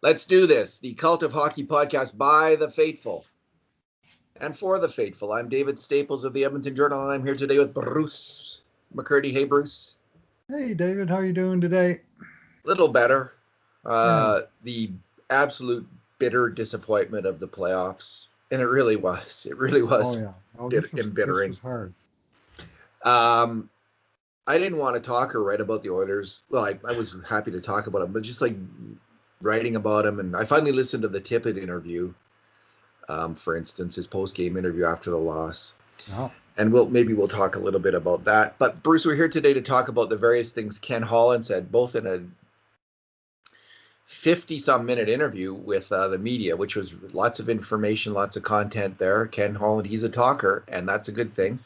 Let's do this. The Cult of Hockey podcast by the faithful and for the faithful. I'm David Staples of the Edmonton Journal, and I'm here today with Bruce McCurdy. Hey, Bruce. Hey, David, how are you doing today? Little better. Yeah. The absolute bitter disappointment of the playoffs, and it really was. It really Oh was yeah. Oh, this was embittering. hard. Um, I didn't want to talk or write about the Oilers. Well, I was happy to talk about them, but just like writing about them, and I finally listened to the Tippett interview. For instance, his post-game interview after the loss. Yeah. And we'll talk a little bit about that. But Bruce, we're here today to talk about the various things Ken Holland said, both in a 50-some minute interview with the media, which was lots of information, lots of content there. Ken Holland, he's a talker, and that's a good thing.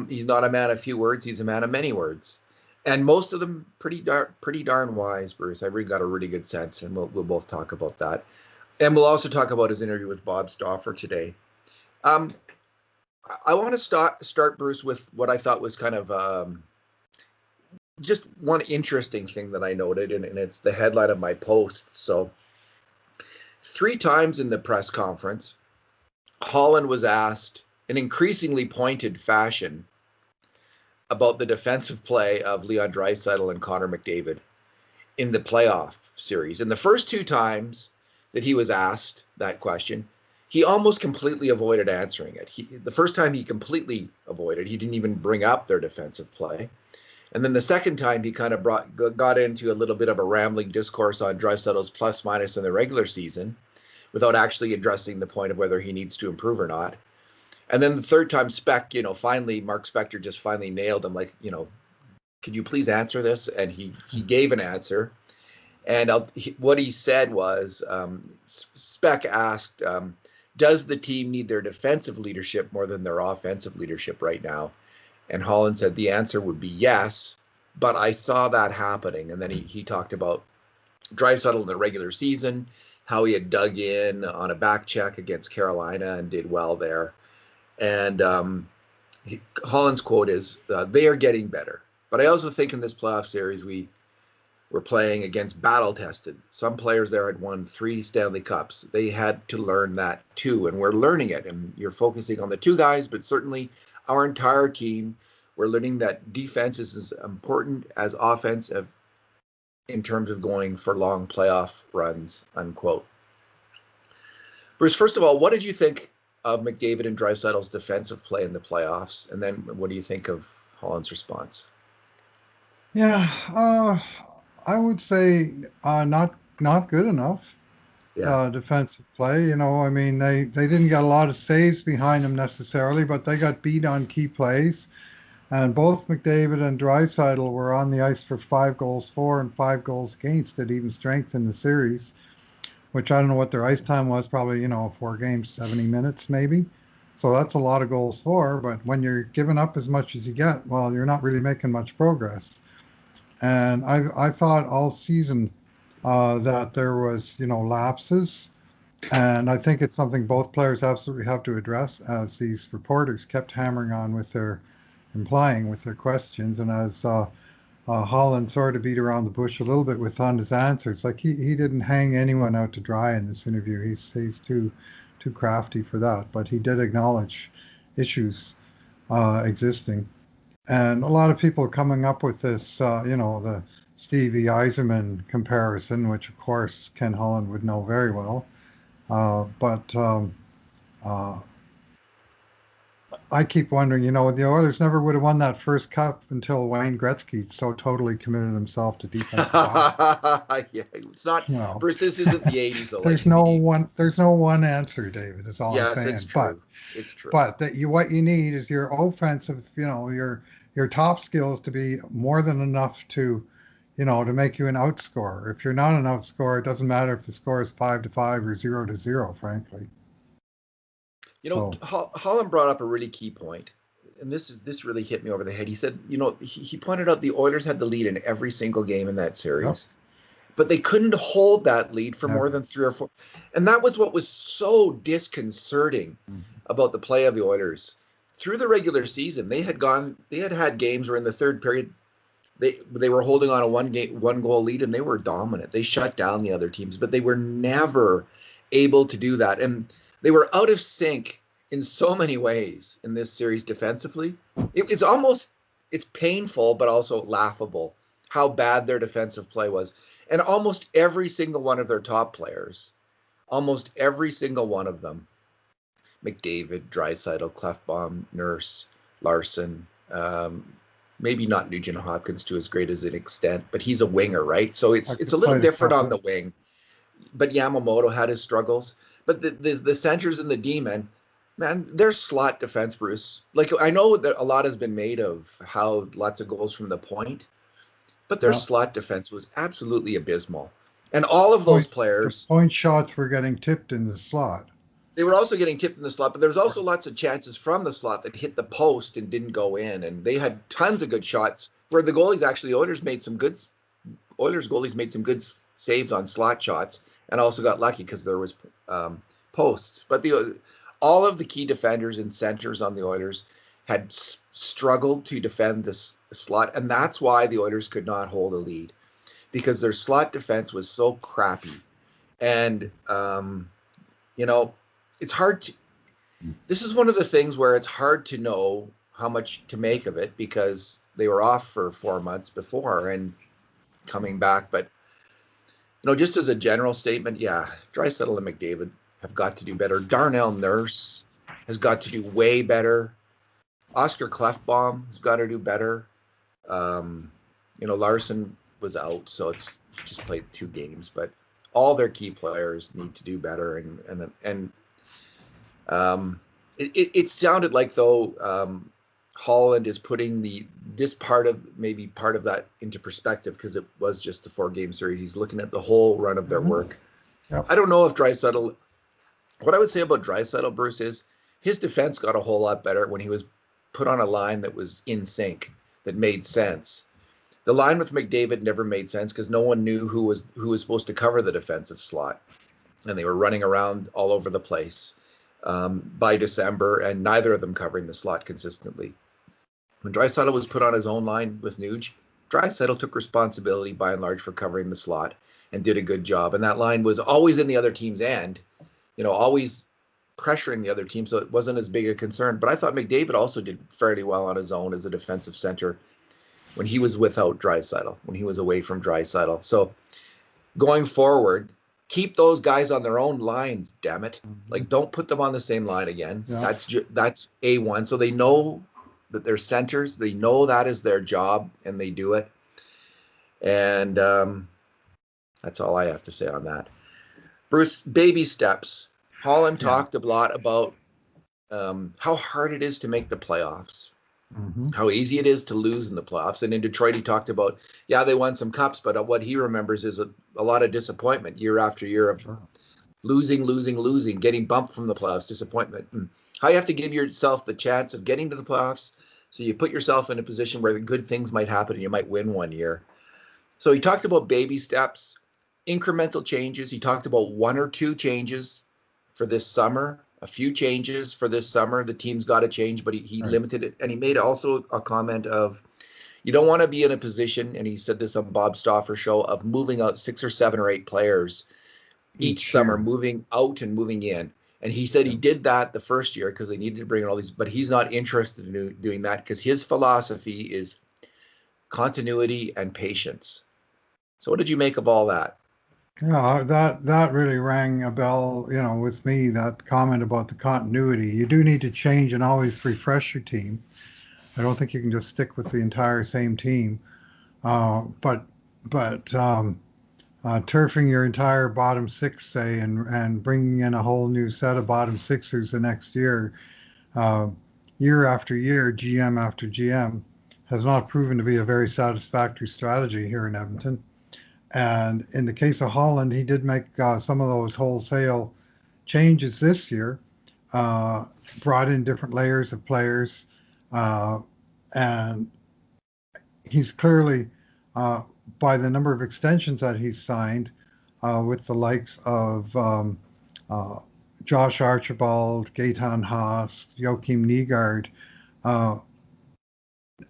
He's not a man of few words; he's a man of many words, and most of them pretty darn wise. Bruce, I really got a really good sense, and we'll both talk about that. And we'll also talk about his interview with Bob Stauffer today. I want to start, Bruce, with what I thought was kind of just one interesting thing that I noted, and it's the headline of my post. So, 3 times in the press conference, Holland was asked in increasingly pointed fashion about the defensive play of Leon Draisaitl and Connor McDavid in the playoff series. And the first 2 times that he was asked that question, he almost completely avoided answering it. The first time he completely avoided, he didn't even bring up their defensive play. And then the second time he kind of got into a little bit of a rambling discourse on Draisaitl's plus minus in the regular season without actually addressing the point of whether he needs to improve or not. And then the third time finally Mark Spector just finally nailed him, like, could you please answer this? And he gave an answer. And what he said was, Spec asked, does the team need their defensive leadership more than their offensive leadership right now? And Holland said the answer would be yes, but I saw that happening. And then he talked about Draisaitl in the regular season, how he had dug in on a back check against Carolina and did well there. And Holland's quote is, they are getting better. But I also think in this playoff series, we're playing against battle-tested. Some players there had won 3 Stanley Cups. They had to learn that too, and we're learning it. And you're focusing on the 2 guys, but certainly our entire team, we're learning that defense is as important as offense in terms of going for long playoff runs, unquote. Bruce, first of all, what did you think of McDavid and Draisaitl's defensive play in the playoffs? And then what do you think of Holland's response? Yeah. I would say not good enough. Yeah. Defensive play. I mean, they didn't get a lot of saves behind them necessarily, but they got beat on key plays. And both McDavid and Draisaitl were on the ice for 5 goals for and 5 goals against at even strength in the series, which I don't know what their ice time was, probably, 4 games, 70 minutes maybe. So that's a lot of goals for, but when you're giving up as much as you get, well, you're not really making much progress. And I thought all season that there was, lapses. And I think it's something both players absolutely have to address, as these reporters kept hammering on implying with their questions. And as Holland sort of beat around the bush a little bit on his answers. Like he didn't hang anyone out to dry in this interview. He's too crafty for that. But he did acknowledge issues existing, and a lot of people are coming up with this, the Stevie Eiserman comparison, which of course Ken Holland would know very well. But uh, I keep wondering, the Oilers never would have won that first cup until Wayne Gretzky so totally committed himself to defensive hockey. Yeah, it's not. You know, Bruce, this isn't the '80s, though. Like there's you no need. one, there's no one answer, David. Is all I'm Yes, it's saying. But true. It's true. but that what you need is your offensive, your top skills to be more than enough to make you an outscorer. If you're not an outscorer, it doesn't matter if the score is 5-5 or 0-0, frankly. So Holland brought up a really key point, and this really hit me over the head. He said, he pointed out the Oilers had the lead in every single game in that series, but they couldn't hold that lead for more than 3 or 4, and that was what was so disconcerting about the play of the Oilers through the regular season. They had had games where in the third period They were holding on a one goal lead, and they were dominant. They shut down the other teams, but they were never able to do that. And they were out of sync in so many ways in this series defensively. It's painful, but also laughable how bad their defensive play was. And almost every single one of their top players, almost every single one of them, McDavid, Draisaitl, Klefbom, Nurse, Larson, maybe not Nugent Hopkins to as great as an extent, but he's a winger, right? So it's a little different on the wing. But Yamamoto had his struggles. But the centers and the D-men, man, they're slot defense, Bruce. Like, I know that a lot has been made of how lots of goals from the point, but their slot defense was absolutely abysmal. And all of those players... The point shots were getting tipped in the slot. They were also getting tipped in the slot, but there was also lots of chances from the slot that hit the post and didn't go in. And they had tons of good shots where the goalies actually, Oilers goalies made some good saves on slot shots and also got lucky because there was posts. But all of the key defenders and centers on the Oilers had struggled to defend the slot, and that's why the Oilers could not hold a lead, because their slot defense was so crappy. And, it's hard to... This is one of the things where it's hard to know how much to make of it, because they were off for 4 months before and coming back. But, just as a general statement, Draisaitl and McDavid have got to do better. Darnell Nurse has got to do way better. Oscar Klefbom has got to do better. Larson was out, so he just played 2 games. But all their key players need to do better. And it sounded like, though, Holland is putting part of that into perspective, because it was just a 4-game series. He's looking at the whole run of their work. Yep. I don't know if Draisaitl... What I would say about Draisaitl, Bruce, is his defense got a whole lot better when he was put on a line that was in sync, that made sense. The line with McDavid never made sense because no one knew who was supposed to cover the defensive slot, and they were running around all over the place by December, and neither of them covering the slot consistently. When Draisaitl was put on his own line with Nuge, Draisaitl took responsibility by and large for covering the slot and did a good job. And that line was always in the other team's end, always pressuring the other team, so it wasn't as big a concern. But I thought McDavid also did fairly well on his own as a defensive center when he was without Draisaitl, when he was away from Draisaitl. So going forward, keep those guys on their own lines, damn it. Like, don't put them on the same line again. Yeah. That's A1. So they know that they're centers. They know that is their job, and they do it. And that's all I have to say on that. Bruce, baby steps. Holland talked a lot about how hard it is to make the playoffs, how easy it is to lose in the playoffs. And in Detroit, he talked about, they won some cups, but what he remembers is a lot of disappointment year after year of losing, getting bumped from the playoffs, disappointment. And how you have to give yourself the chance of getting to the playoffs, so you put yourself in a position where the good things might happen and you might win one year. So he talked about baby steps, incremental changes. He talked about 1 or 2 changes for this summer, a few changes for this summer. The team's got to change, but he limited it. And he made also a comment of, you don't want to be in a position, and he said this on Bob Stauffer's show, of moving out 6 or 7 or 8 players each summer, moving out and moving in. And he said he did that the first year because they needed to bring in all these, but he's not interested in doing that because his philosophy is continuity and patience. So what did you make of all that? Yeah, that really rang a bell, with me, that comment about the continuity. You do need to change and always refresh your team. I don't think you can just stick with the entire same team. But turfing your entire bottom 6, say, and bringing in a whole new set of bottom 6ers the next year, year after year, GM after GM, has not proven to be a very satisfactory strategy here in Edmonton. And in the case of Holland, he did make some of those wholesale changes this year, brought in different layers of players, and he's clearly, by the number of extensions that he's signed, with the likes of Josh Archibald, Gaetan Haas, Joachim Nygaard,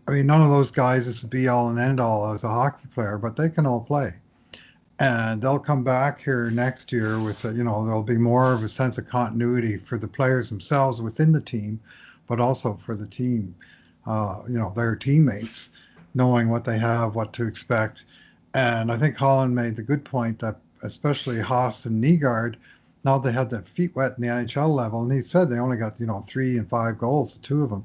I mean, none of those guys is the be all and end all as a hockey player, but they can all play. And they'll come back here next year with, there'll be more of a sense of continuity for the players themselves within the team, but also for the team, their teammates, knowing what they have, what to expect. And I think Holland made the good point that especially Haas and Nygaard, now they had their feet wet in the NHL level. And he said they only got, 3 and 5 goals, the two of them.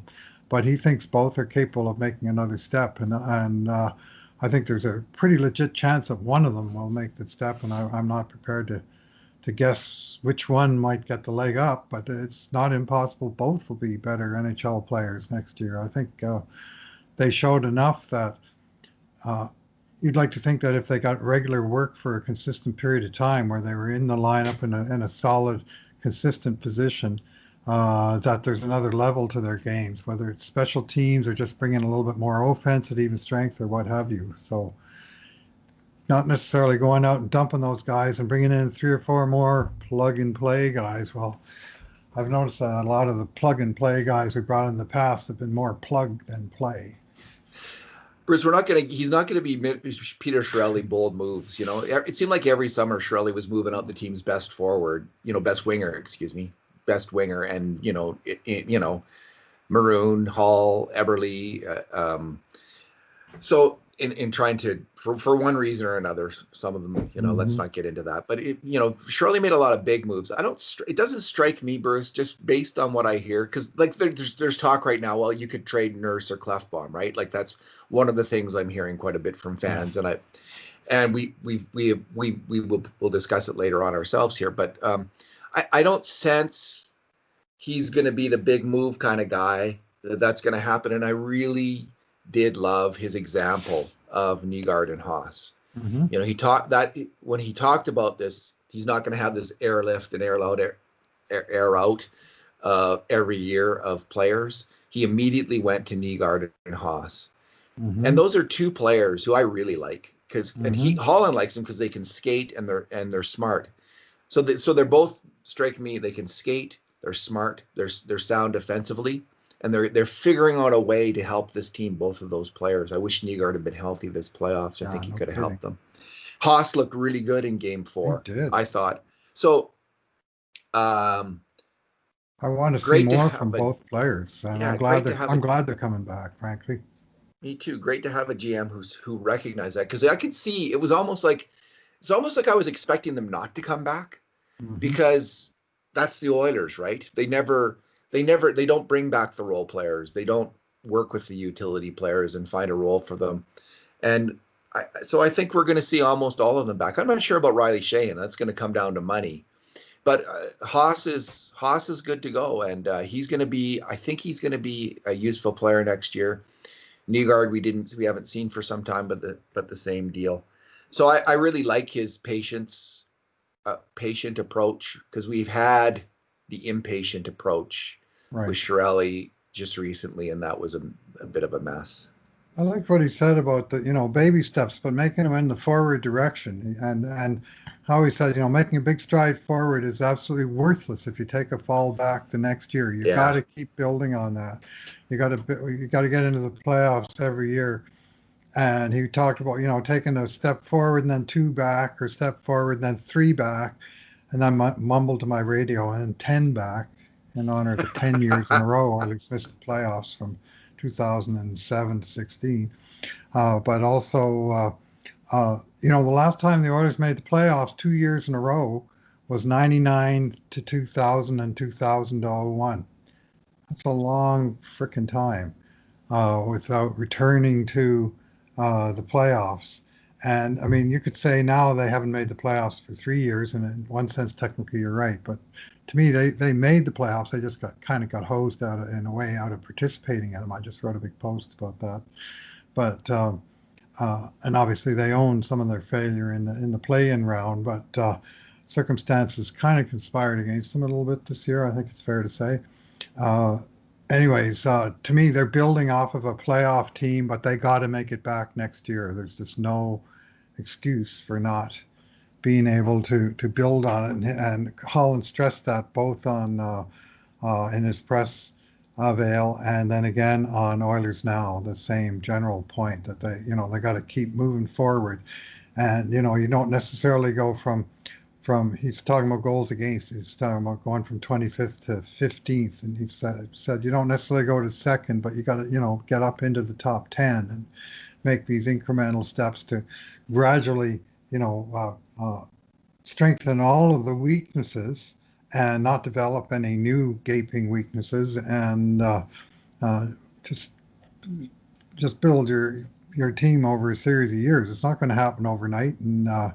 But he thinks both are capable of making another step. And I think there's a pretty legit chance that one of them will make the step, and I'm not prepared to guess which one might get the leg up, but it's not impossible both will be better NHL players next year. I think they showed enough that uh, you'd like to think that if they got regular work for a consistent period of time where they were in the lineup in a solid, consistent position, that there's another level to their games, whether it's special teams or just bringing a little bit more offense at even strength or what have you. So not necessarily going out and dumping those guys and bringing in 3 or 4 more plug and play guys. Well, I've noticed that a lot of the plug and play guys we brought in the past have been more plug than play. Bruce, he's not gonna be Peter Chiarelli bold moves. It seemed like every summer Chiarelli was moving out the team's best forward, best winger, excuse me, best winger, and Maroon, Hall, Eberle. So in trying to, for one reason or another, some of them, let's not get into that. But Shirley made a lot of big moves. It doesn't strike me, Bruce, just based on what I hear, because like there's talk right now. Well, you could trade Nurse or Clefbaum, right? Like that's one of the things I'm hearing quite a bit from fans, and we'll discuss it later on ourselves here. But I don't sense he's going to be the big move kind of guy that's going to happen, and I really did love his example of Nygaard and Haas. Mm-hmm. When he talked about this, he's not going to have this airlift and air out every year of players. He immediately went to Nygaard and Haas. Mm-hmm. And those are two players who I really like Mm-hmm. Holland likes them because they can skate and they're smart. So they're both striking me. They can skate, they're smart, they're sound defensively, and they're figuring out a way to help this team. Both of those players. I wish Nygaard had been healthy this playoffs. I think he could have helped them. Haas looked really good in Game 4. He did. I thought so. I want to see more from both players, and I'm glad they're coming back. Frankly, me too. Great to have a GM who recognized that, because I could see it's almost like I was expecting them not to come back, because that's the Oilers, right? They don't bring back the role players. They don't work with the utility players and find a role for them. And so I think we're going to see almost all of them back. I'm not sure about Riley Shea, that's going to come down to money. But Haas is good to go, and I think he's going to be a useful player next year. Nygaard we haven't seen for some time, but the same deal. So I really like his patient approach, because we've had the impatient approach with Chiarelli just recently, and that was a bit of a mess. I like what he said about the baby steps, but making them in the forward direction, and how he said making a big stride forward is absolutely worthless if you take a fall back the next year. You've got to keep building on that. You got to get into the playoffs every year. And he talked about taking a step forward and then 2 back, or step forward and then 3 back, and then mumbled to my radio, and 10 back, in honor of the 10 years in a row Oilers missed the playoffs from 2007 to 16. But also, the last time the Oilers made the playoffs 2 years in a row was 99 to 2000 and 2001. That's a long frickin' time without returning to the playoffs. And I mean, you could say now they haven't made the playoffs for 3 years, and in one sense, technically, you're right. But to me, they made the playoffs. They just got hosed out in a way out of participating in them. I just wrote a big post about that. But and obviously they own some of their failure in the play-in round. But circumstances kind of conspired against them a little bit this year. I think it's fair to say. Anyways, to me, they're building off of a playoff team, but they got to make it back next year. There's just no excuse for not being able to build on it. And Holland stressed that both on in his press avail, and then again on Oilers Now, the same general point that they got to keep moving forward, and you don't necessarily go from he's talking about goals against, he's talking about going from 25th to 15th, and he said you don't necessarily go to second, but you got to get up into the top 10 and make these incremental steps to gradually strengthen all of the weaknesses and not develop any new gaping weaknesses, and uh, just just build your team over a series of years. It's not going to happen overnight, and uh,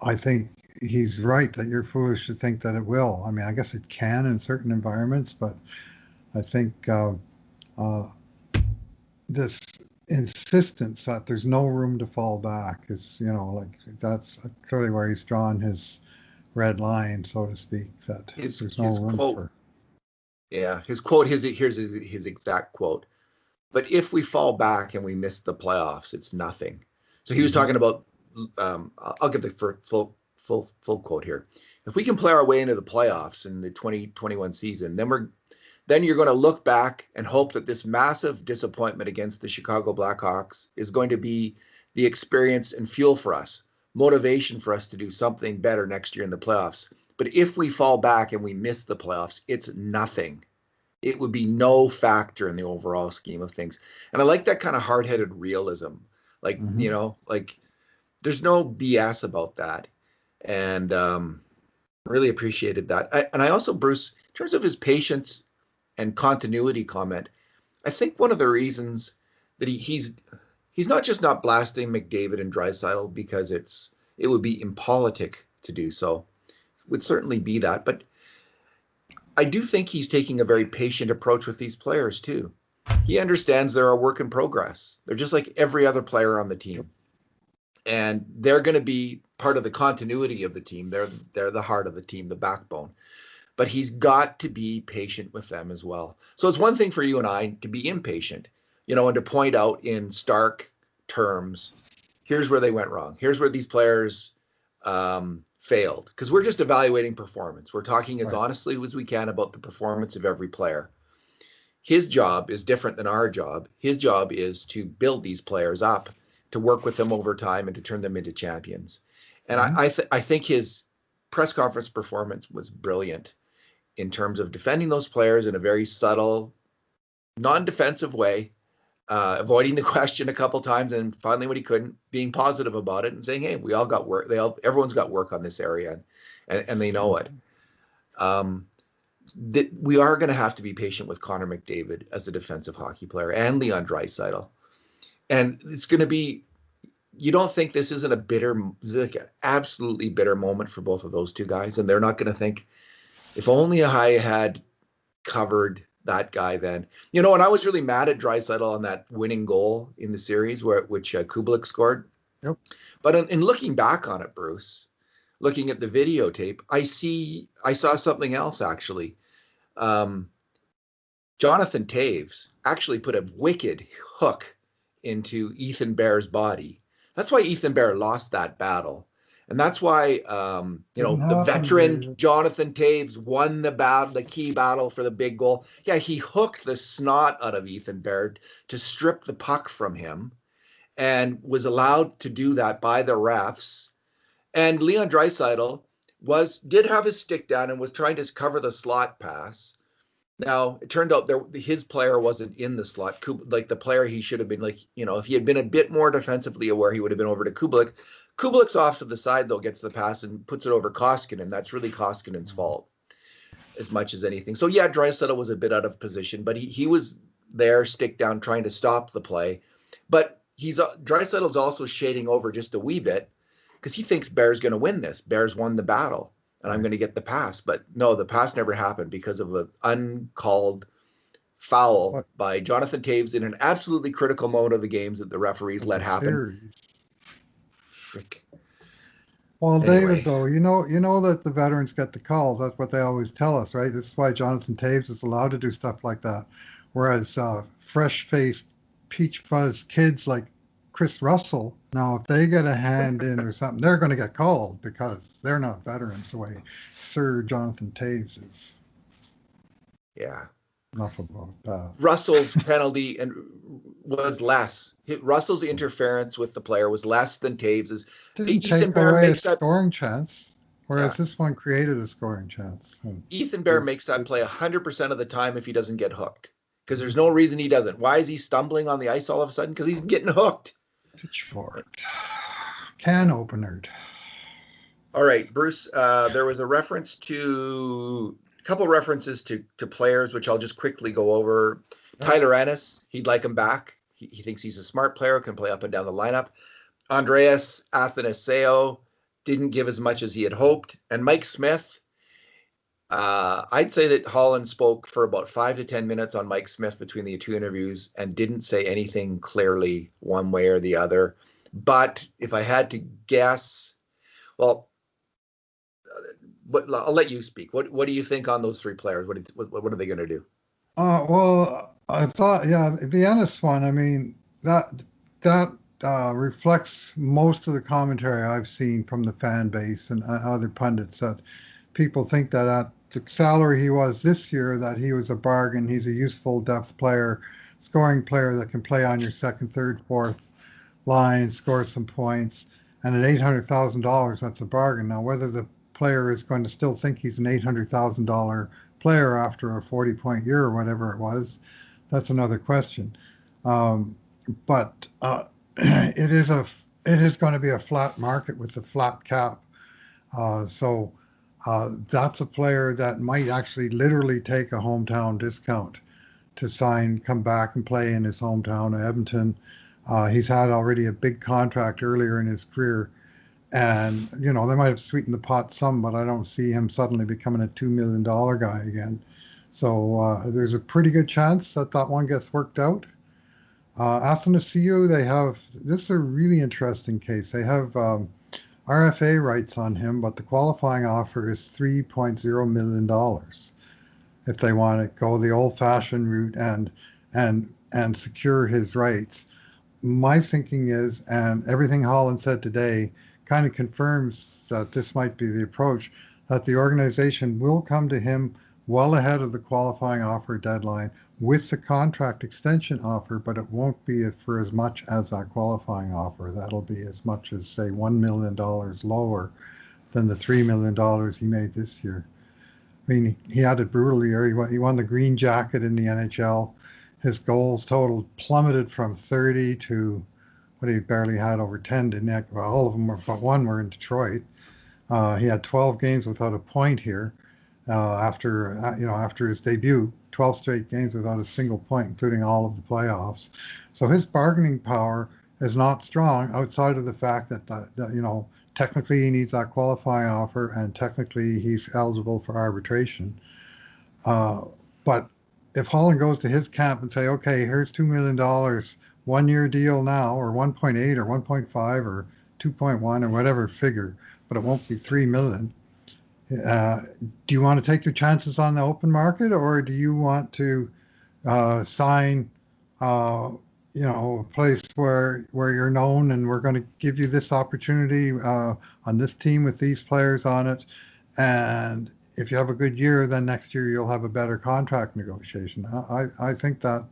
I think he's right that you're foolish to think that it will. I mean, I guess it can in certain environments, but I think uh, this insistence that there's no room to fall back is, like that's clearly where he's drawn his red line, so to speak, that there's no His room quote, for. yeah, his quote, here's his exact quote. But if we fall back and we miss the playoffs, it's nothing. So he was Mhm. talking about. I'll give the full quote here. If we can play our way into the playoffs in the 2021 season, then you're going to look back and hope that this massive disappointment against the Chicago Blackhawks is going to be the experience and fuel for us, motivation for us to do something better next year in the playoffs. But if we fall back and we miss the playoffs, it's nothing. It would be no factor in the overall scheme of things. And I like that kind of hard-headed realism. Like, Mhm. like there's no BS about that. And really appreciated that. And I also, Bruce, in terms of his patience and continuity comment, I think one of the reasons that he's not just not blasting McDavid and Draisaitl because it would be impolitic to do so. It would certainly be that, but I do think he's taking a very patient approach with these players too. He understands they're a work in progress. They're just like every other player on the team, and they're going to be part of the continuity of the team. They're the heart of the team, the backbone. But he's got to be patient with them as well. So it's one thing for you and I to be impatient, and to point out in stark terms, here's where they went wrong. Here's where these players failed. Because we're just evaluating performance. We're talking as Right. honestly as we can about the performance of every player. His job is different than our job. His job is to build these players up, to work with them over time, and to turn them into champions. And Mhm. I think his press conference performance was brilliant in terms of defending those players in a very subtle, non-defensive way, avoiding the question a couple times, and finally, when he couldn't, being positive about it and saying, "Hey, we all got work. Everyone's got work on this area, and they know it." Um, we are going to have to be patient with Connor McDavid as a defensive hockey player and Leon Draisaitl, and it's going to be. You don't think this isn't like an absolutely bitter moment for both of those two guys, and they're not going to think, if only I had covered that guy then. And I was really mad at Draisaitl on that winning goal in the series which Kubalik scored. Yep. But in looking back on it, Bruce, looking at the videotape, I saw something else actually. Um, Jonathan Toews actually put a wicked hook into Ethan Bear's body. That's why Ethan Bear lost that battle. And that's why, Didn't the happen, veteran David. Jonathan Toews won the key battle for the big goal. Yeah, he hooked the snot out of Ethan Bear to strip the puck from him, and was allowed to do that by the refs. And Leon Draisaitl did have his stick down and was trying to cover the slot pass. Now, it turned out his player wasn't in the slot. Like the player he should have been, like, if he had been a bit more defensively aware, he would have been over to Kubalik. Kubalik's off to the side, though, gets the pass and puts it over Koskinen. That's really Koskinen's fault as much as anything. So, yeah, Draisaitl was a bit out of position, but he was there, stick down, trying to stop the play. But Draisaitl's also shading over just a wee bit because he thinks Bear's going to win this. Bear's won the battle, and I'm Right. going to get the pass. But no, the pass never happened because of an uncalled foul What by Jonathan Toews in an absolutely critical moment of the games that the referees of let the happen. series? Frick. Well, David, Anyway, though, you know that the veterans get the calls. That's what they always tell us, right? This is why Jonathan Taves is allowed to do stuff like that, whereas fresh-faced, peach-fuzzed kids like Chris Russell, now if they get a hand in or something, they're going to get called because they're not veterans the way Sir Jonathan Taves is. yeah. enough about that. Russell's penalty was less. Russell's interference with the player was less than Taves's. Didn't Ethan take Bear away a makes that. scoring chance, Yeah. whereas this one created a scoring chance. Ethan Bear makes that play 100% of the time if he doesn't get hooked, because there's no reason he doesn't. Why is he stumbling on the ice all of a sudden? Because he's getting hooked. Pitchfork. Can opener. All right, Bruce, there was a couple references to players, which I'll just quickly go over. Tyler Ennis, he'd like him back. He thinks he's a smart player, can play up and down the lineup. Andreas Athanasiou didn't give as much as he had hoped. And Mike Smith, I'd say that Holland spoke for about 5 to 10 minutes on Mike Smith between the two interviews and didn't say anything clearly one way or the other. But if I had to guess, well, but I'll let you speak. What do you think on those three players? What are they going to do? Well, I thought, the Ennis one. I mean, that reflects most of the commentary I've seen from the fan base and other pundits, that people think that at the salary he was this year, that he was a bargain. He's a useful depth player, scoring player that can play on your second, third, fourth line, score some points. And at $800,000, that's a bargain. Now, whether the player is going to still think he's an $800,000 player after a 40-point year or whatever it was, that's another question. But it is going to be a flat market with a flat cap. So that's a player that might actually literally take a hometown discount to sign, come back and play in his hometown, Edmonton. He's had already a big contract earlier in his career. And, they might have sweetened the pot some, but I don't see him suddenly becoming a $2 million guy again. So there's a pretty good chance that one gets worked out. Athanasiou, this is a really interesting case. They have RFA rights on him, but the qualifying offer is $3.0 million if they want to go the old-fashioned route and secure his rights. My thinking is, and everything Holland said today kind of confirms that this might be the approach, that the organization will come to him well ahead of the qualifying offer deadline with the contract extension offer, but it won't be for as much as that qualifying offer. That'll be as much as, say, $1 million lower than the $3 million he made this year. I mean, he had it brutal here. He won the Green Jacket in the NHL. His goals total plummeted from 30 to what he barely had over 10, didn't he? Well, all of them but one were in Detroit. He had 12 games without a point here after his debut. 12 straight games without a single point, including all of the playoffs. So his bargaining power is not strong outside of the fact that technically he needs that qualifying offer and technically he's eligible for arbitration. But if Holland goes to his camp and say, okay, here's $2 million, 1-year deal now, or 1.8 or 1.5 or 2.1 or whatever figure, but it won't be $3 million. Do you want to take your chances on the open market, or do you want to sign, a place where you're known and we're going to give you this opportunity on this team with these players on it, and if you have a good year, then next year you'll have a better contract negotiation. I think that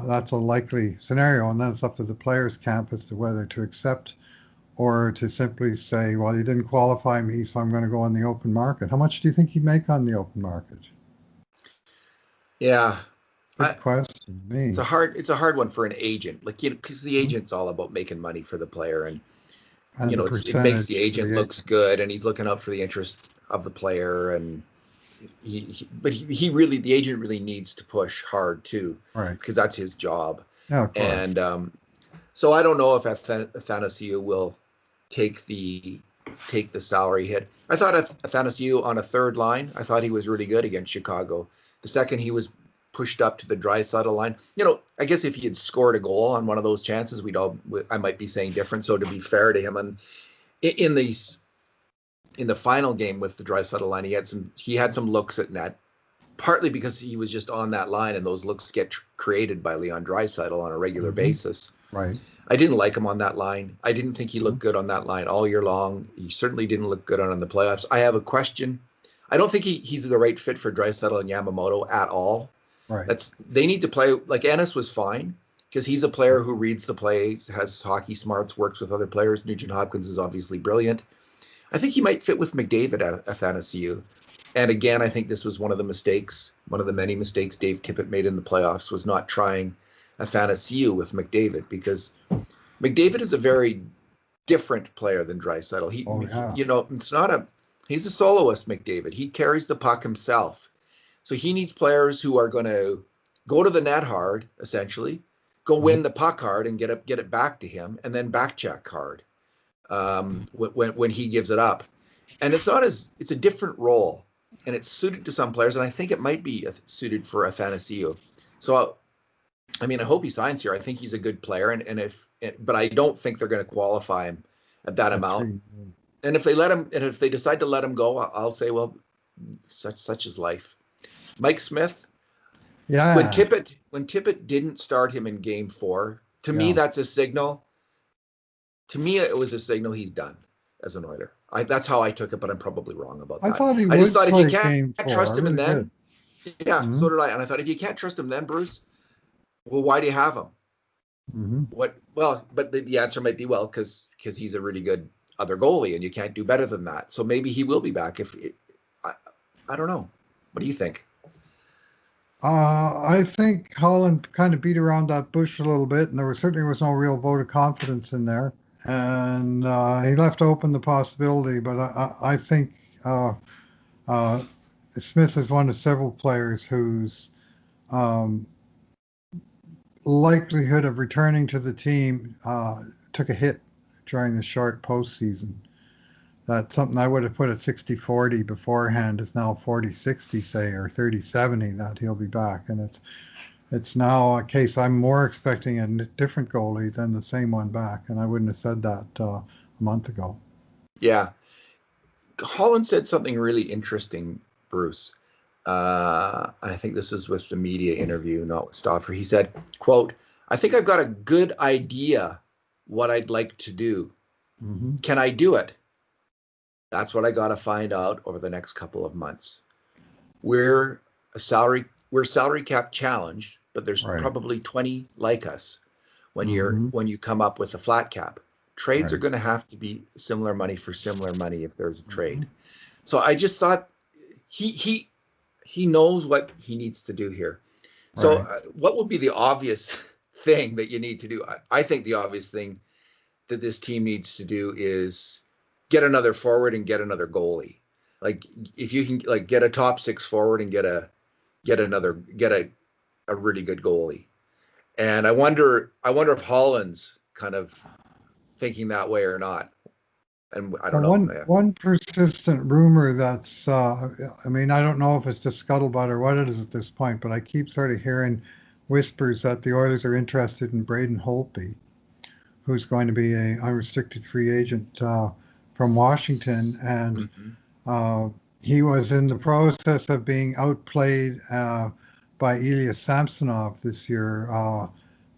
that's a likely scenario, and then it's up to the players' camp as to whether to accept or to simply say, well, you didn't qualify me, so I'm going to go on the open market. How much do you think he'd make on the open market? Yeah. Good question. It's a hard one for an agent, because the agent's all about making money for the player, and it makes the agent looks good, and he's looking out for the interest of the player, and the agent really needs to push hard too, right? Because that's his job. Yeah, of course. And so I don't know if Athanasiou will take the salary hit. I thought Athanasiou on a third line, I thought he was really good against Chicago. The second he was pushed up to the Draisaitl line, I guess if he had scored a goal on one of those chances, I might be saying different. So to be fair to him, and in the final game with the Draisaitl line, he had some looks at net, partly because he was just on that line, and those looks get created by Leon Draisaitl on a regular basis. Right. I didn't like him on that line. I didn't think he looked good on that line all year long. He certainly didn't look good on the playoffs. I have a question. I don't think he's the right fit for Draisaitl and Yamamoto at all. Right. They need to play like Ennis was fine because he's a player who reads the plays, has hockey smarts, works with other players. Nugent Hopkins is obviously brilliant. I think he might fit with McDavid at Athanasiou. And again, I think this was one of the many mistakes Dave Tippett made in the playoffs was not trying Athanasiou with McDavid because McDavid is a very different player than Draisaitl. He's a soloist, McDavid. He carries the puck himself. So he needs players who are going to go to the net hard, essentially, go win the puck hard and get it back to him, and then back check hard when he gives it up. And it's a different role, and it's suited to some players, and I think it might be suited for Athanasiou. So, I mean, I hope he signs here. I think he's a good player, but I don't think they're going to qualify him at that amount. And if they decide to let him go, I'll say, well, such is life. Mike Smith. Yeah. When Tippett didn't start him in Game 4, to me that's a signal. To me, it was a signal he's done as an Oiler. That's how I took it, but I'm probably wrong about that. I just thought if you can't trust him, and then so did I. And I thought if you can't trust him, then Bruce, well, why do you have him? What? Well, but the answer might be because he's a really good other goalie, and you can't do better than that. So maybe he will be back. I don't know. What do you think? I think Holland kind of beat around that bush a little bit, and there certainly was no real vote of confidence in there. And he left open the possibility, but I think Smith is one of several players whose likelihood of returning to the team took a hit during the short postseason. That's something I would have put at 60-40 beforehand is now 40-60, say, or 30-70 that he'll be back. And it's now a case I'm more expecting a different goalie than the same one back. And I wouldn't have said that a month ago. Yeah. Holland said something really interesting, Bruce. I think this was with the media interview, not with Stauffer. He said, quote, "I think I've got a good idea what I'd like to do. Can I do it? That's what I got to find out over the next couple of months. We're salary cap challenged, but there's probably 20 like us when you come up with a flat cap. Trades are going to have to be similar money for similar money if there's a trade." So I just thought he knows what he needs to do here. So what would be the obvious thing that you need to do? I think the obvious thing that this team needs to do is get another forward and get another goalie. Like if you can get a top 6 forward and get a really good goalie. And I wonder if Holland's kind of thinking that way or not. And I don't know. One persistent rumor that's, I don't know if it's just scuttlebutt or what it is at this point, but I keep sort of hearing whispers that the Oilers are interested in Braden Holtby, who's going to be a unrestricted free agent from Washington, and he was in the process of being outplayed by Ilya Samsonov this year,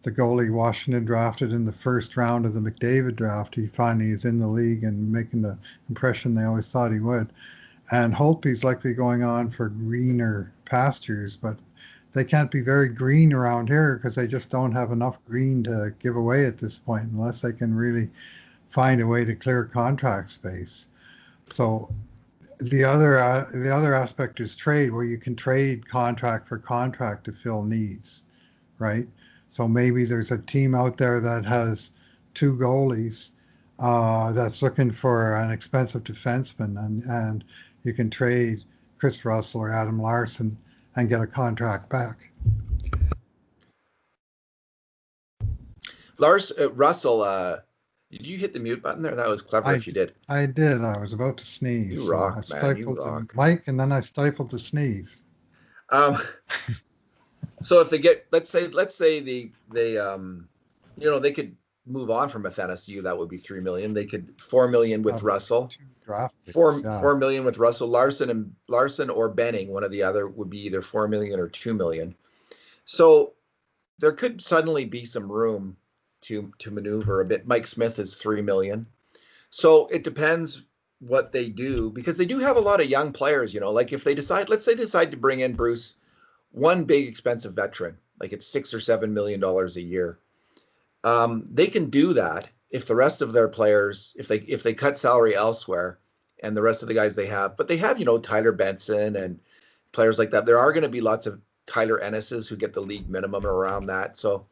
the goalie Washington drafted in the first round of the McDavid draft. He finally is in the league and making the impression they always thought he would. And Holtby's likely going on for greener pastures, but they can't be very green around here because they just don't have enough green to give away at this point unless they can really find a way to clear contract space. So the other aspect is trade, where you can trade contract for contract to fill needs, right? So maybe there's a team out there that has 2 goalies that's looking for an expensive defenseman, and you can trade Chris Russell or Adam Larson and get a contract back. Russell, did you hit the mute button there? That was clever if you did. I did. I was about to sneeze. You rock, so I man. stifled You rock. the mic, and then I stifled the sneeze. So if they get, let's say they could move on from Athanasiou, that would be $3 million. They could $4 million with Russell. $4 million with Russell. Larson or Benning, one or the other, would be either $4 million or $2 million. So there could suddenly be some room to maneuver a bit. Mike Smith is $3 million. So it depends what they do, because they do have a lot of young players, like if they decide, let's say decide to bring in Bruce, one big expensive veteran, like it's $6 or $7 million a year. They can do that if the rest of their players, if they cut salary elsewhere, and the rest of the guys they have, but they have, Tyler Benson and players like that. There are going to be lots of Tyler Ennis's who get the league minimum around that. So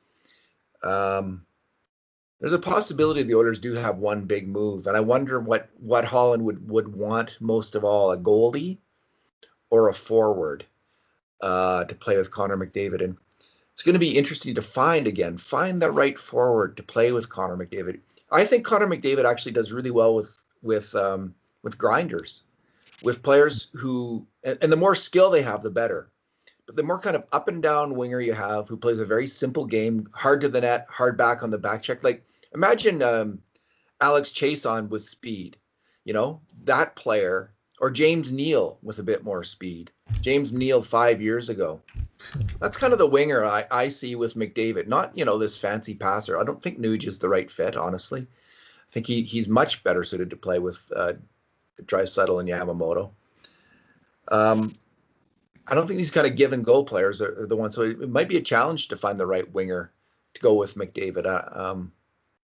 there's a possibility the Oilers do have one big move, and I wonder what Holland would want most of all, a goalie or a forward to play with Connor McDavid. And it's going to be interesting to find the right forward to play with Connor McDavid. I think Connor McDavid actually does really well with grinders, with players who, and the more skill they have, the better. But the more kind of up and down winger you have, who plays a very simple game, hard to the net, hard back on the back check. Like imagine Alex Chason with speed, that player, or James Neal with a bit more speed. James Neal 5 years ago. That's kind of the winger I see with McDavid. Not, this fancy passer. I don't think Nuge is the right fit, honestly. I think he's much better suited to play with Draisaitl and Yamamoto. I don't think these kind of give and go players are the ones. So it might be a challenge to find the right winger to go with McDavid.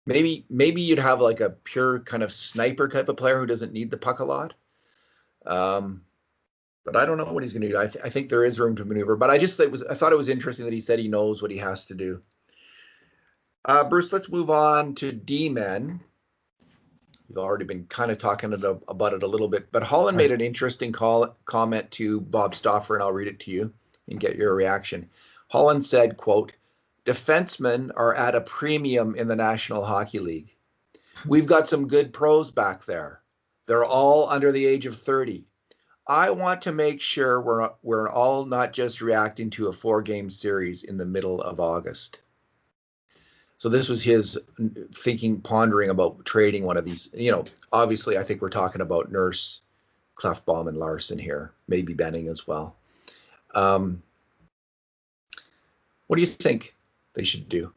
Maybe you'd have like a pure kind of sniper type of player who doesn't need the puck a lot. But I don't know what he's going to do. I think there is room to maneuver. But I thought it was interesting that he said he knows what he has to do. Bruce, let's move on to D-men. We've already been kind of talking about it a little bit, but Holland made an interesting comment to Bob Stauffer, and I'll read it to you and get your reaction. Holland said, quote, "Defensemen are at a premium in the National Hockey League. We've got some good pros back there. They're all under the age of 30. I want to make sure we're all not just reacting to a 4-game series in the middle of August." So this was his pondering about trading one of these. Obviously, I think we're talking about Nurse, Klefbom, and Larson here, maybe Benning as well. What do you think they should do?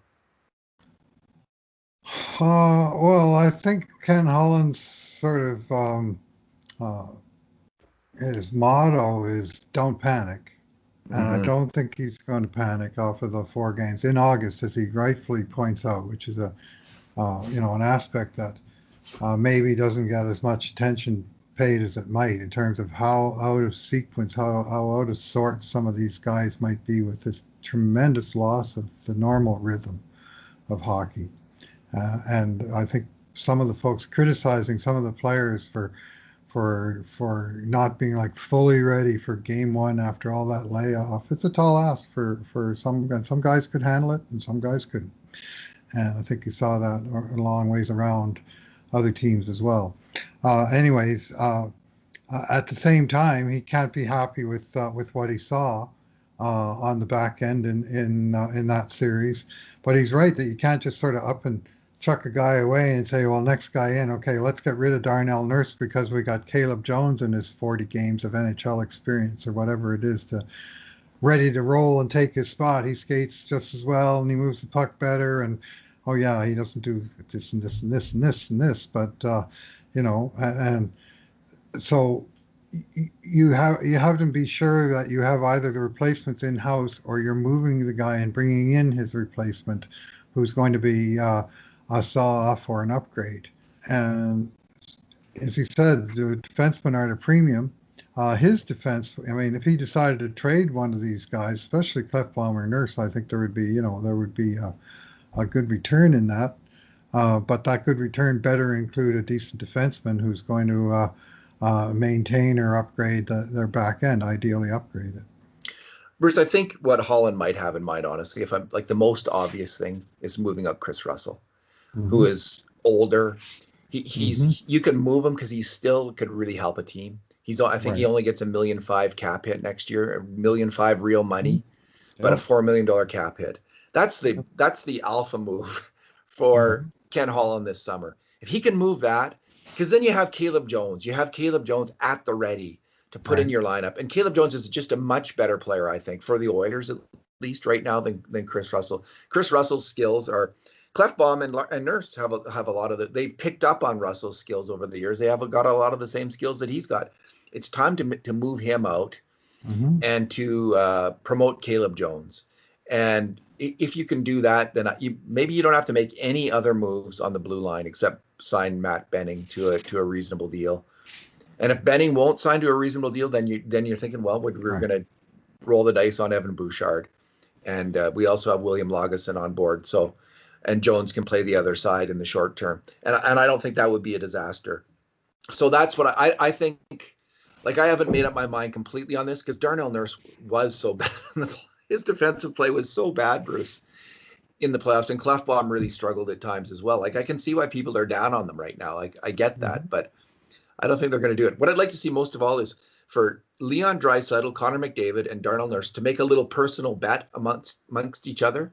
Well, I think Ken Holland's sort of his motto is "Don't panic." And I don't think he's going to panic off of the 4 games in August, as he rightfully points out, which is an aspect that maybe doesn't get as much attention paid as it might in terms of how out of sequence, how out of sort some of these guys might be with this tremendous loss of the normal rhythm of hockey. And I think some of the folks criticizing some of the players for not being like fully ready for game 1 after all that layoff. It's a tall ask for some, and some guys could handle it and some guys couldn't. And I think you saw that a long ways around other teams as well. Anyways, at the same time, he can't be happy with what he saw on the back end in that series. But he's right that you can't just sort of up and chuck a guy away and say, well, next guy in, okay, let's get rid of Darnell Nurse because we got Caleb Jones in his 40 games of NHL experience or whatever it is ready to roll and take his spot. He skates just as well and he moves the puck better, and oh yeah, he doesn't do this and this and this and this and this, but and so you have to be sure that you have either the replacements in house or you're moving the guy and bringing in his replacement, who's going to be a saw-off or an upgrade. And as he said, the defensemen are at a premium. His defense, I mean, if he decided to trade one of these guys, especially Klefbom or Nurse, I think there would be a good return in that. But that good return better include a decent defenseman who's going to maintain or upgrade their back end, ideally upgrade it. Bruce, I think what Holland might have in mind, honestly, if I'm like the most obvious thing is moving up Chris Russell, who is older. He's you can move him because he still could really help a team. I think he only gets $1.5 million cap hit next year, $1.5 million real money, but a $4 million cap hit. That's the alpha move for Ken Holland this summer. If he can move that, because then you have Caleb Jones. You have Caleb Jones at the ready to put in your lineup. And Caleb Jones is just a much better player, I think, for the Oilers, at least right now, than Chris Russell. Chris Russell's skills are Clefbaum and Nurse have a lot of they picked up on Russell's skills over the years. They have got a lot of the same skills that he's got. It's time to move him out and to promote Caleb Jones. And if you can do that, then maybe you don't have to make any other moves on the blue line except sign Matt Benning to a reasonable deal. And if Benning won't sign to a reasonable deal, then you're thinking, well, we're going to roll the dice on Evan Bouchard, and we also have William Lagesson on board. So, and Jones can play the other side in the short term, and I don't think that would be a disaster. So that's what I think. Like, I haven't made up my mind completely on this because Darnell Nurse was so bad. His defensive play was so bad, Bruce, in the playoffs, and Clefbaum really struggled at times as well. Like, I can see why people are down on them right now. Like, I get that, but I don't think they're going to do it. What I'd like to see most of all is for Leon Draisaitl, Connor McDavid, and Darnell Nurse to make a little personal bet amongst each other.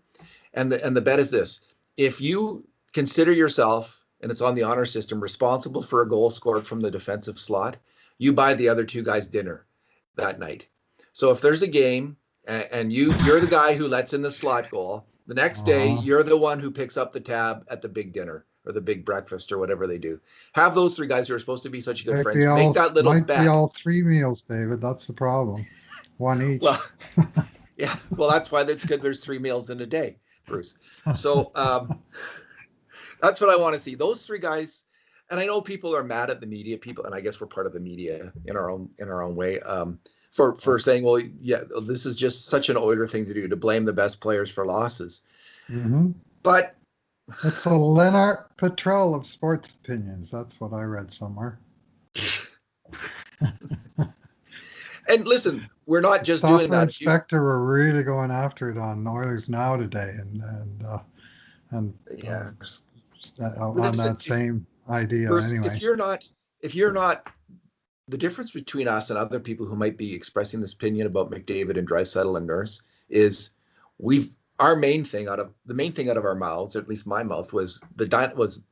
And the bet is this: if you consider yourself, and it's on the honor system, responsible for a goal scored from the defensive slot, you buy the other two guys dinner that night. So if there's a game and you're the guy who lets in the slot goal, the next day you're the one who picks up the tab at the big dinner or the big breakfast or whatever they do. Have those three guys who are supposed to be such good friends make that little bet. Might be all three meals, David. That's the problem. One each. Well, yeah. Well, that's why it's good. There's 3 meals in a day, Bruce. So that's what I want to see. Those three guys. And I know people are mad at the media, and I guess we're part of the media in our own way, for saying, well, yeah, this is just such an Oiler thing to do, to blame the best players for losses. But it's a Lennart Petrel of sports opinions. That's what I read somewhere. And listen, we're not just doing that. Inspector were really going after it on Oilers Now today, and yeah, on that same idea. Bruce, anyway, if you're not, the difference between us and other people who might be expressing this opinion about McDavid and Draisaitl and Nurse is the main thing out of our mouths, at least my mouth, was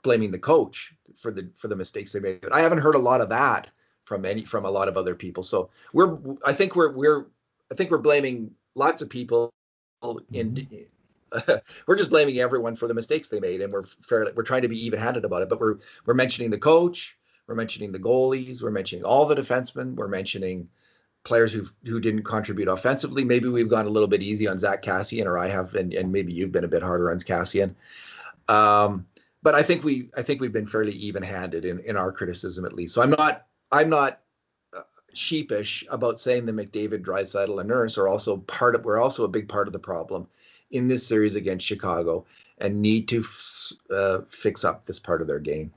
blaming the coach for the mistakes they made. I haven't heard a lot of that from a lot of other people. So I think we're blaming lots of people we're just blaming everyone for the mistakes they made, and we're trying to be even-handed about it. But we're mentioning the coach, we're mentioning the goalies, we're mentioning all the defensemen, we're mentioning players who didn't contribute offensively. Maybe we've gone a little bit easy on Zach Kassian, or I have, and maybe you've been a bit harder on Kassian. But I think we've been fairly even-handed in our criticism, at least. So I'm not sheepish about saying that McDavid, Draisaitl, and Nurse we're also a big part of the problem in this series against Chicago, and need to fix up this part of their game.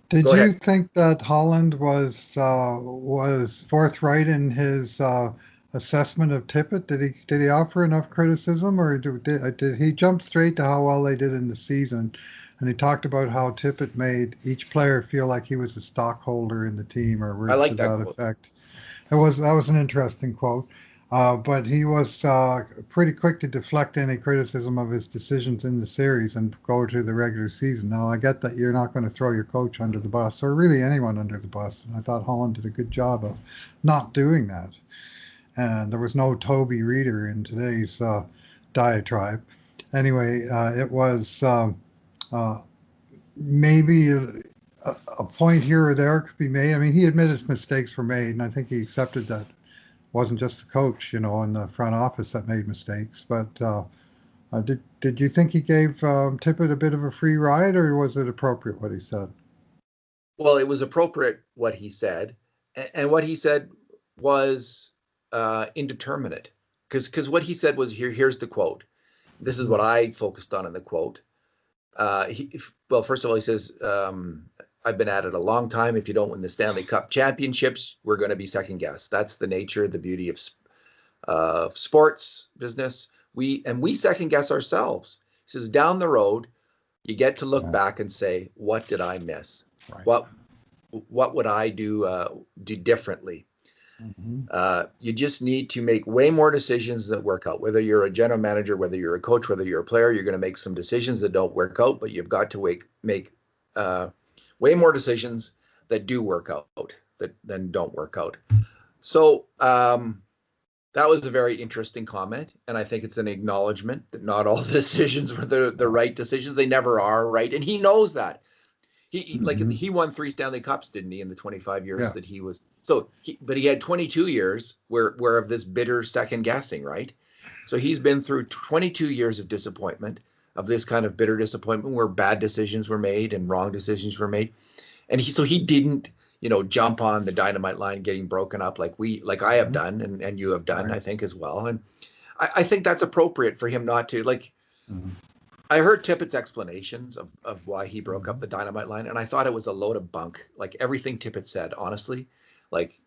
Did you think that Holland was forthright in his assessment of Tippett? Did he offer enough criticism, or did he jump straight to how well they did in the season? And he talked about how Tippett made each player feel like he was a stockholder in the team, or words to that effect. That was an interesting quote. But he was pretty quick to deflect any criticism of his decisions in the series and go to the regular season. Now, I get that you're not going to throw your coach under the bus, or really anyone under the bus, and I thought Holland did a good job of not doing that. And there was no Toby Reader in today's diatribe. Anyway, it was maybe a point here or there could be made. I mean, he admitted his mistakes were made, and I think he accepted that. Wasn't just the coach, in the front office that made mistakes. But did you think he gave Tippett a bit of a free ride, or was it appropriate what he said? Well, it was appropriate what he said, and what he said was indeterminate. Because what he said was, here's the quote. This is what I focused on in the quote. First of all, he says, I've been at it a long time. If you don't win the Stanley Cup championships, we're going to be second guessed. That's the nature, the beauty of sports business. We second guess ourselves. He says, down the road, you get to look back and say, what did I miss? Right. What would I do differently? You just need to make way more decisions that work out. Whether you're a general manager, whether you're a coach, whether you're a player, you're going to make some decisions that don't work out, but you've got to make way more decisions that do work out than don't work out. So That was a very interesting comment, and I think it's an acknowledgement that not all the decisions were the right decisions. They never are, right? And he knows that. Mm-hmm. He won 3 Stanley Cups, didn't he, in the 25 years Yeah. that he was. But he had 22 years where of this bitter second guessing, right? So he's been through 22 years of disappointment, of this kind of bitter disappointment where bad decisions were made and wrong decisions were made. And he didn't, jump on the dynamite line getting broken up like I have Mm-hmm. done and you have done, Right. I think, as well. And I think that's appropriate for him not to. Like, Mm-hmm. I heard Tippett's explanations of why he broke up Mm-hmm. the dynamite line, and I thought it was a load of bunk. Like everything Tippett said, honestly, like,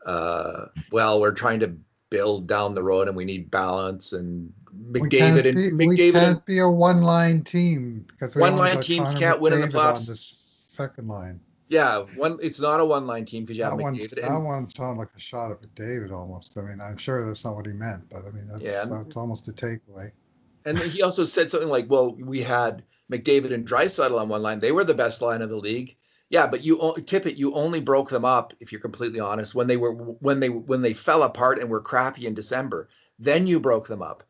well, we're trying to build down the road and we need balance. And We McDavid and can't be a one-line team because we one only line got teams Connor can't win in the McDavid on the playoffs. second line. Yeah, it's not a one line team because you have McDavid That and one sounded like a shot at McDavid almost. I mean, I'm sure that's not what he meant, but I mean yeah, that's almost a takeaway. and then he also said something like, "Well, we had McDavid and Draisaitl on one line. They were the best line of the league." Yeah, but Tippett, you only broke them up, if you're completely honest, when they fell apart and were crappy in December. Then you broke them up.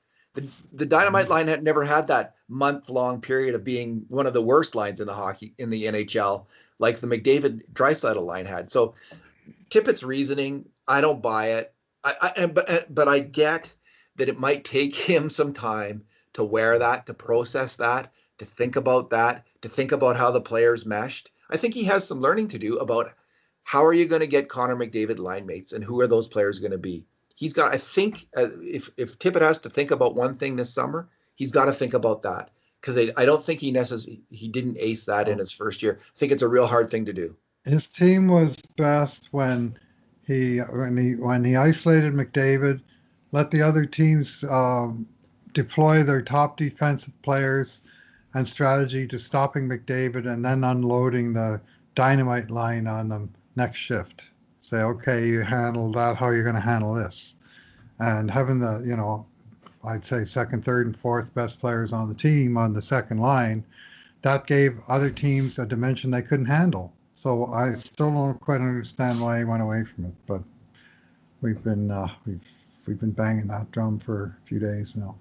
The Dynamite Mm-hmm. line had never had that month-long period of being one of the worst lines in the NHL, like the McDavid Draisaitl line had. So Tippett's reasoning, I don't buy it. But I get that it might take him some time to wear that, to process that, to think about that, to think about how the players meshed. I think he has some learning to do about how are you going to get Connor McDavid line mates and who are those players going to be. He's got, I think, if Tippett has to think about one thing this summer, he's got to think about that because I don't think he didn't ace that in Oh. his first year. I think it's a real hard thing to do. His team was best when he isolated McDavid, let the other teams deploy their top defensive players and strategy to stopping McDavid and then unloading the dynamite line on them next shift. Say, okay, you handle that. How are you going to handle this? And having I'd say second, third, and fourth best players on the team on the second line, that gave other teams a dimension they couldn't handle. So I still don't quite understand why he went away from it, but we've been we've been banging that drum for a few days now.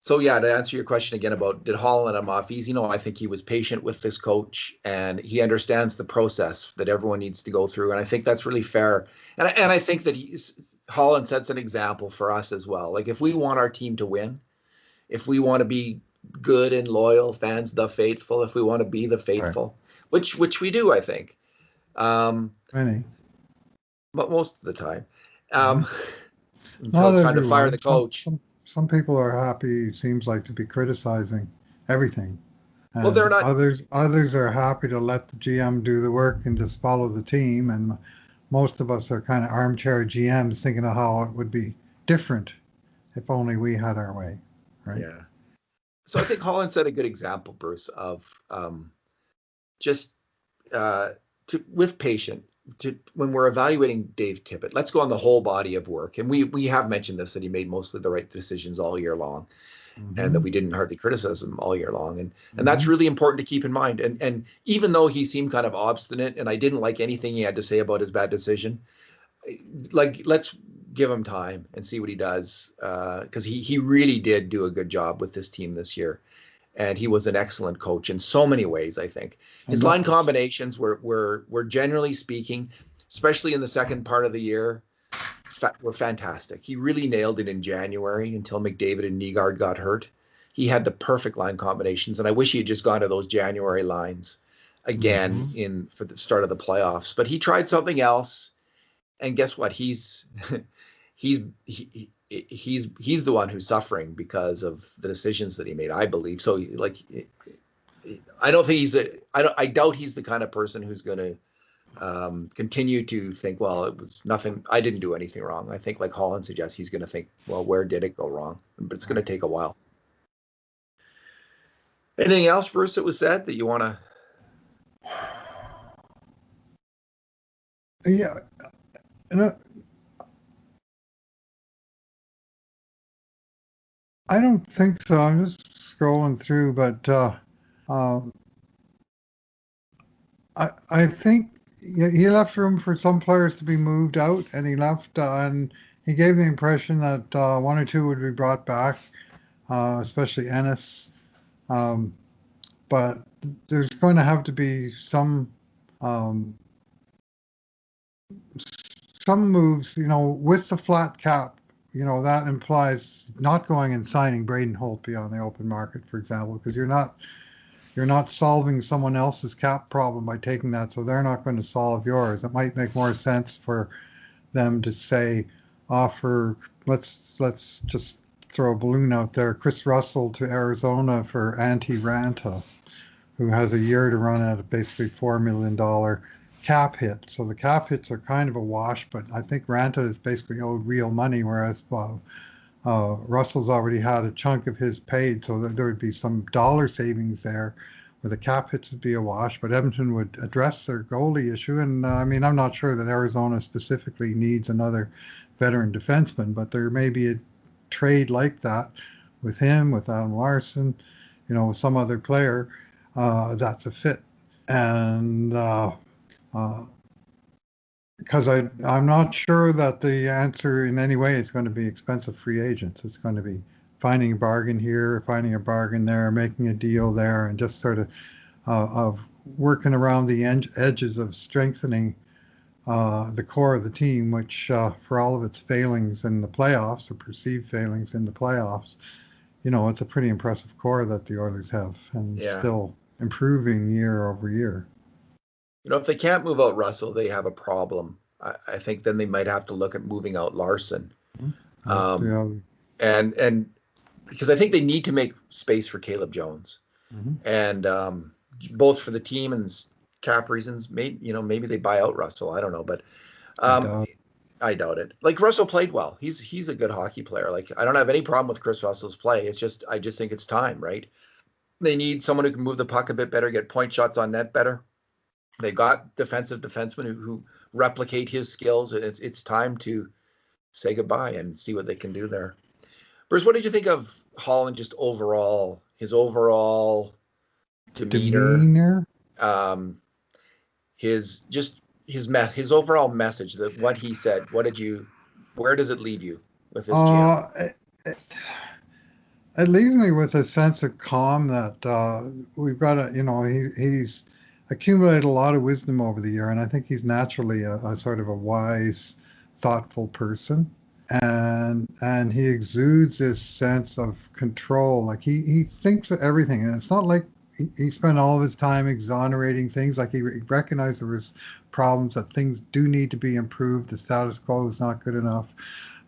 So yeah, to answer your question again about did Holland let him off easy? No, I think he was patient with this coach and he understands the process that everyone needs to go through, and I think that's really fair. And I think that Holland sets an example for us as well. Like if we want our team to win, if we want to be good and loyal fans, the faithful, if we want to be the Right. faithful, which we do, I think, Many. but most of the time, Mm-hmm. um, until Not it's time to fire the everyone. coach. Some people are happy. Seems like to be criticizing everything, Well, they're and not. others are happy to let the GM do the work and just follow the team. And most of us are kind of armchair GMs thinking of how it would be different if only we had our way, right? Yeah. So I think Holland set a good example, Bruce, of just with patient when we're evaluating Dave Tippett. Let's go on the whole body of work, and we have mentioned this that he made mostly the right decisions all year long, and that Mm-hmm. we didn't hardly criticize him all year long, and that's Mm-hmm. really important to keep in mind. And even though he seemed kind of obstinate, and I didn't like anything he had to say about his bad decision, like let's give him time and see what he does because he really did do a good job with this team this year, and he was an excellent coach in so many ways. I think And his line combinations were generally speaking, especially in the second part of the year, were fantastic. He really nailed it in January until McDavid and Nygaard got hurt. He had the perfect line combinations, and I wish he had just gone to those January lines again mm-hmm. for the start of the playoffs. But he tried something else, and guess what? He's he's the one who's suffering because of the decisions that he made, I believe. So like I don't think I doubt he's the kind of person who's going to continue to think, well, it was nothing, I didn't do anything wrong. I think like Holland suggests, he's going to think, well, where did it go wrong? But it's going to take a while. Anything else, Bruce, that was said that you want to? Yeah. I don't think so. I'm just scrolling through, but um, I think he left room for some players to be moved out, and he left and he gave the impression that one or two would be brought back, especially Ennis. Um, but there's going to have to be um, some moves, with the flat cap. That implies not going and signing Braden Holtby on the open market, for example, because you're not solving someone else's cap problem by taking that, so they're not going to solve yours. It might make more sense for them to say, offer, let's just throw a balloon out there, Chris Russell to Arizona for Antti Ranta, who has a year to run at a basically $4 million cap hit. So the cap hits are kind of a wash, but I think Ranta is basically owed real money, whereas Russell's already had a chunk of his paid, so there would be some dollar savings there where the cap hits would be a wash, but Edmonton would address their goalie issue. And I mean, I'm not sure that Arizona specifically needs another veteran defenseman, but there may be a trade like that with him, with Adam Larson, some other player that's a fit. And because I'm not sure that the answer in any way is going to be expensive free agents. It's going to be finding a bargain here, finding a bargain there, making a deal there, and just sort of working around the edges of strengthening the core of the team, which for all of its failings in the playoffs or perceived failings in the playoffs, it's a pretty impressive core that the Oilers have, and still improving year over year. If they can't move out Russell, they have a problem. I think then they might have to look at moving out Larson. And because I think they need to make space for Caleb Jones. And both for the team and cap reasons, maybe they buy out Russell. I don't know, but I doubt it. Like, Russell played well. He's a good hockey player. Like, I don't have any problem with Chris Russell's play. I just think it's time, right? They need someone who can move the puck a bit better, get point shots on net better. They got defensive defensemen who replicate his skills. It's time to say goodbye and see what they can do there. Bruce, what did you think of Holland just overall? His overall demeanor? His overall message, what he said. Where does it leave you with this GM? It leaves me with a sense of calm that we've got he's accumulated a lot of wisdom over the year, and I think he's naturally a sort of a wise, thoughtful person, and he exudes this sense of control. Like he thinks of everything, and it's not like he spent all of his time exonerating things. Like he recognized there was problems, that things do need to be improved. The status quo is not good enough,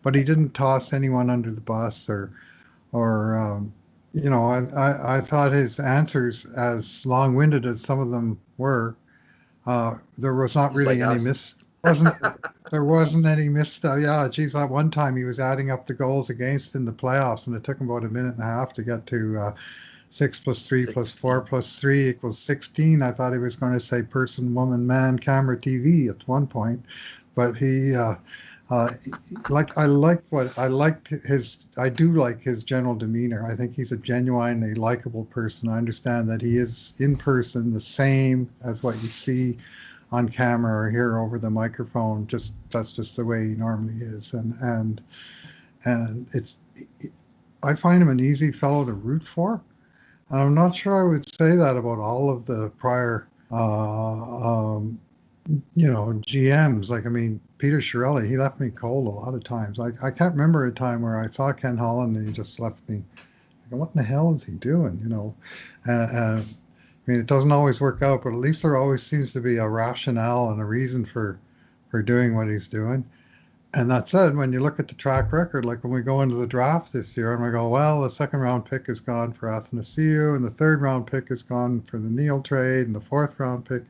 but he didn't toss anyone under the bus or I thought his answers, as long-winded as some of them were, there was not really any there wasn't any misstep. Yeah, geez, that one time he was adding up the goals against in the playoffs, and it took him about a minute and a half to get to 6 + 3 + 4 + 3 = 16. I thought he was going to say person, woman, man, camera, TV at one point, but he. I do like his general demeanor. I think he's a genuinely likable person. I understand that he is in person the same as what you see on camera or hear over the microphone. That's just the way he normally is. And I find him an easy fellow to root for. And I'm not sure I would say that about all of the prior GMs. Like, I mean, Peter Chiarelli, he left me cold a lot of times. I can't remember a time where I saw Ken Holland and he just left me, like, what in the hell is he doing? I mean, it doesn't always work out, but at least there always seems to be a rationale and a reason for doing what he's doing. And that said, when you look at the track record, like when we go into the draft this year and we go, well, the second round pick is gone for Athanasiou, and the third round pick is gone for the Neal trade, and the fourth round pick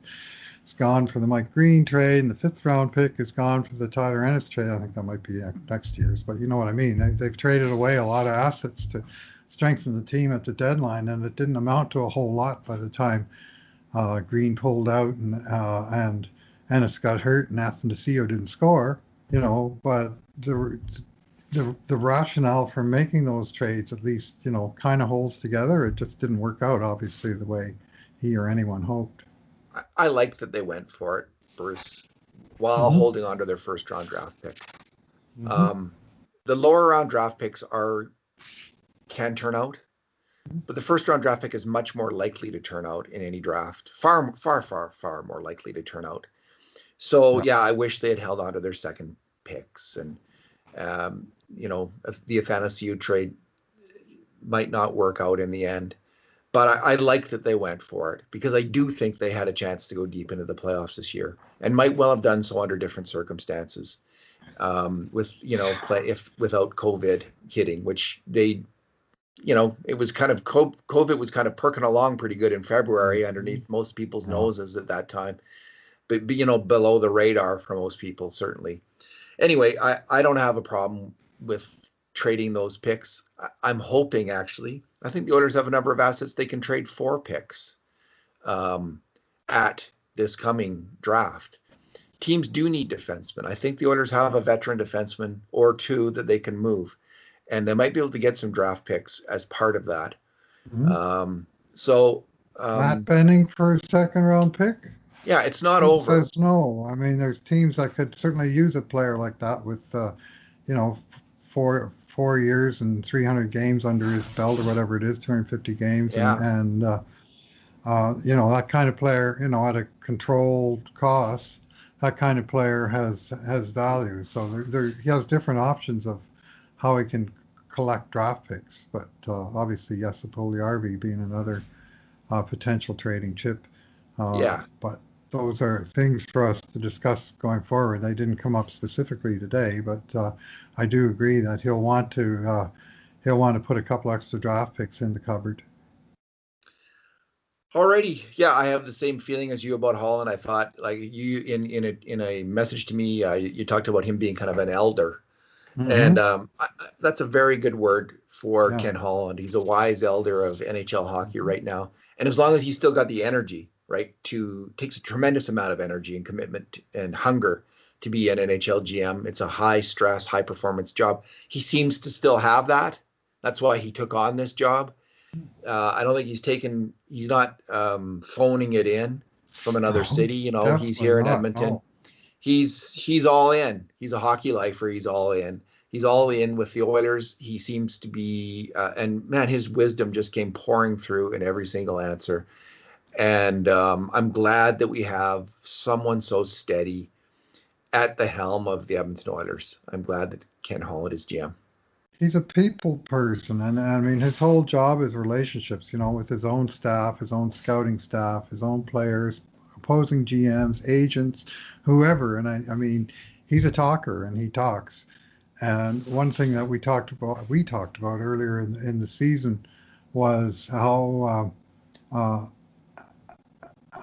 is gone for the Mike Green trade, and the fifth round pick is gone for the Tyler Ennis trade. I think that might be next year's, but you know what I mean. They've traded away a lot of assets to strengthen the team at the deadline, and it didn't amount to a whole lot by the time Green pulled out and Ennis got hurt and Athanasiou didn't score. But the rationale for making those trades at least kind of holds together. It just didn't work out, obviously, the way he or anyone hoped. I like that they went for it, Bruce, while holding on to their first round draft pick. the lower round draft picks can turn out, but the first round draft pick is much more likely to turn out in any draft. Far, far, far, far more likely to turn out. So Yeah. yeah, I wish they had held on to their second picks, and the Athanasiou trade might not work out in the end. But I like that they went for it, because I do think they had a chance to go deep into the playoffs this year, and might well have done so under different circumstances, without COVID hitting, which they, it was kind of COVID was kind of perking along pretty good in February underneath most people's noses at that time, but below the radar for most people, certainly. Anyway, I don't have a problem with trading those picks. I'm hoping, actually, I think the Oilers have a number of assets they can trade 4 picks at this coming draft. Teams do need defensemen. I think the Oilers have a veteran defenseman or 2 that they can move, and they might be able to get some draft picks as part of that. Mm-hmm. Matt Um, Benning for a second round pick? yeah, it's not Who over. says no? I mean, there's teams that could certainly use a player like that with, 4 years and 300 games under his belt, or whatever it is, 250 games, Yeah, that kind of player, at a controlled cost, that kind of player has value. So he has different options of how he can collect draft picks. But obviously, yes, the RV being another potential trading chip. yeah. But those are things for us to discuss going forward. They didn't come up specifically today, but I do agree that he'll want to put a couple extra draft picks in the cupboard. Alrighty, yeah, I have the same feeling as you about Holland. I thought, like, you in a message to me, you talked about him being kind of an elder, and Mm-hmm. that's a very good word for Yeah. Ken Holland. He's a wise elder of NHL hockey right now, and as long as he's still got the energy, right, takes a tremendous amount of energy and commitment and hunger to be an NHL GM. It's a high stress, high performance job. He seems to still have that. That's why he took on this job. I don't think he's not phoning it in from another No, city. He's definitely here in not. Edmonton. No. He's all in. He's a hockey lifer. He's all in. He's all in with the Oilers. He seems to be, and man, his wisdom just came pouring through in every single answer. And I'm glad that we have someone so steady at the helm of the Edmonton Oilers. I'm glad that Ken Holland is GM. He's a people person, and I mean his whole job is relationships, with his own staff, his own scouting staff, his own players, opposing GMs, agents, whoever. And I mean, he's a talker and he talks. And one thing that we talked about earlier in the season was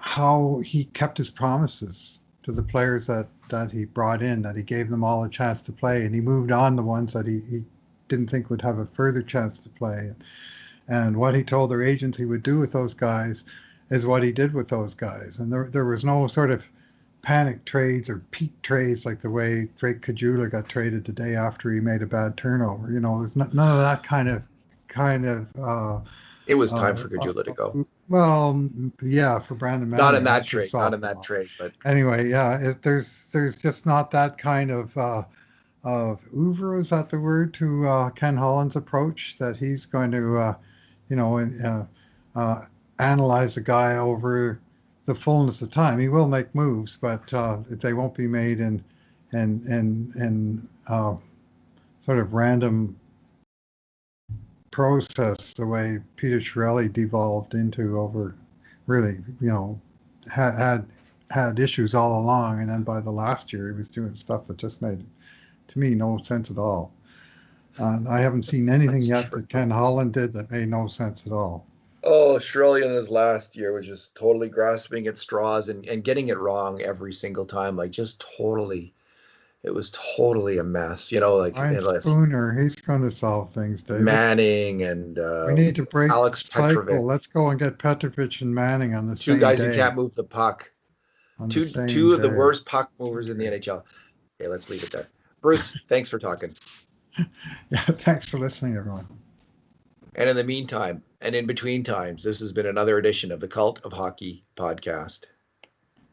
how he kept his promises to the players that he brought in, that he gave them all a chance to play, and he moved on the ones that he didn't think would have a further chance to play. And what he told their agents he would do with those guys is what he did with those guys. And there was no sort of panic trades or peak trades like the way Drake Kajula got traded the day after he made a bad turnover. There's none of that kind of It was time uh, for uh, Gajula to go. well, yeah, for Brandon Not in Manning, that that should trade. Not solve in a that lot. trade, but Anyway, yeah, there's just not that kind of oeuvre, is that the word, to Ken Holland's approach, that he's going to you know analyze a guy over the fullness of time. He will make moves, but they won't be made in sort of random process the way Peter Chiarelli devolved into over really, had had issues all along, and then by the last year he was doing stuff that just made, to me, no sense at all. I haven't seen anything that's yet true. that Ken Holland did that made no sense at all. Oh, Shirley in his last year was just totally grasping at straws and getting it wrong every single time. Like, just totally, it was totally a mess. Like, Ryan Spooner, he's going to solve things, David. Manning and We need to break the Alex cycle. Petrovic, Let's go and get Petrovich and Manning on the two same guys who day. can't move the puck. On the Two same of the day. worst puck movers in the Okay. NHL. Okay, let's leave it there. Bruce, thanks for talking. Yeah, thanks for listening, everyone. And in the meantime, and in between times, this has been another edition of the Cult of Hockey podcast.